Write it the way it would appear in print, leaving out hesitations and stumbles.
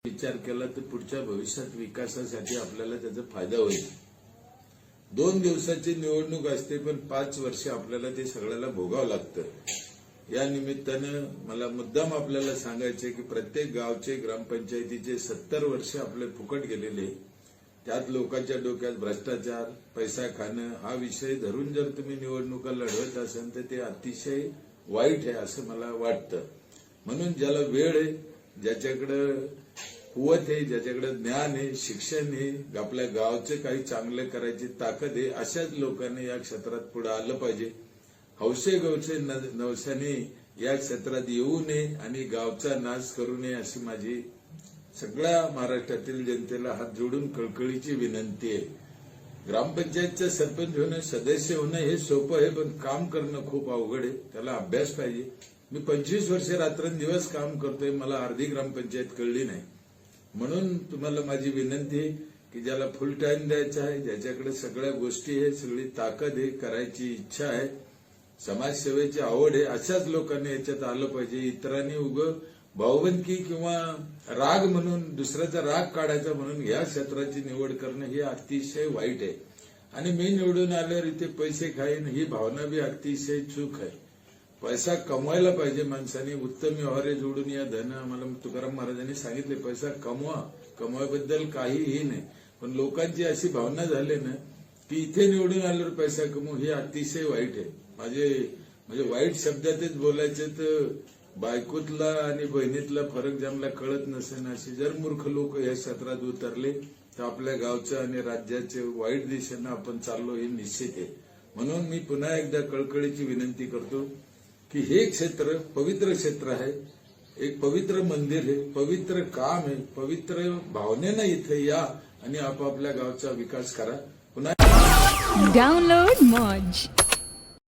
विचार केला तर पुढच्या भविष्यात विकासासाठी आपल्याला त्याचा फायदा होईल. 2 दिवसाची निवडणूक असते पण 5 वर्ष आपल्याला ते सगळ्याला भोगावं लागतं. या निमित्तानं मला मुद्दाम आपल्याला सांगायचे की प्रत्येक गावचे ग्रामपंचायतीचे 70 वर्ष आपले फुकट गेलेले. त्यात लोकांच्या डोक्यात भ्रष्टाचार, पैसा खाणं हा विषय धरून जर तुम्ही निवडणुका लढवत असाल तर ते अतिशय वाईट आहे असं मला वाटतं. म्हणून ज्याला वेळ आहे, ज्याच्याकडे कुवत आहे, ज्याच्याकडे ज्ञान आहे, शिक्षण आहे, आपल्या गावचे काही चांगले करायची ताकद आहे, अशाच लोकांनी या क्षेत्रात पुढे आलं पाहिजे. हौसे गवसे नवसाने या क्षेत्रात येऊ नये आणि गावचा नाश करू नये अशी माझी सगळ्या महाराष्ट्रातील जनतेला हात जोडून कळकळीची विनंती आहे. ग्रामपंचायतचा सरपंच होणं, सदस्य होणं हे सोपं आहे पण काम करणं खूप अवघड आहे. त्याला अभ्यास पाहिजे. मी 25 वर्ष रात्रंदिवस काम करतोय, मला अर्धी ग्रामपंचायत कळली नाही. म्हणून तुम्हाला माझी विनंती आहे की ज्याला फुल टाइम द्यायचा आहे, ज्याच्याकडे सगळ्या गोष्टी आहे, सगळी ताकद आहे, करायची इच्छा आहे, समाजसेवेची आवड आहे, अशाच लोकांनी याच्यात आलं पाहिजे. इतरांनी भाऊबंदकी किंवा राग म्हणून दुसऱ्याचा राग काढायचा म्हणून या क्षेत्राची निवड करणं हे अतिशय वाईट आहे. आणि मी निवडून आल्यावर इथे पैसे खाईन ही भावना बी अतिशय चूक आहे. पैसा कमवायला पाहिजे माणसाने. उत्तम व्यवहारे जोडून या धन. आम्हाला तुकाराम महाराजांनी सांगितले पैसा कमवा, कमवायबद्दल काहीही नाही. पण लोकांची अशी भावना झाली ना की इथे निवडून आल्यावर पैसा कमवू हे अतिशय वाईट आहे. म्हणजे वाईट शब्दातच बोलायचे तर बायकोतला आणि बहिणीतला फरक ज्यांना कळत नसेल असे जर मूर्ख लोक या क्षेत्रात उतरले तर आपल्या गावचं आणि राज्याचे वाईट दिशेनं आपण चाललो हे निश्चित आहे. म्हणून मी पुन्हा एकदा कळकळीची विनंती करतो की हे क्षेत्र पवित्र क्षेत्र आहे, एक पवित्र मंदिर आहे, पवित्र काम आहे, पवित्र भावनेनं इथे या आणि आपापल्या गावचा विकास करा. पुन्हा डाउनलोड मौज.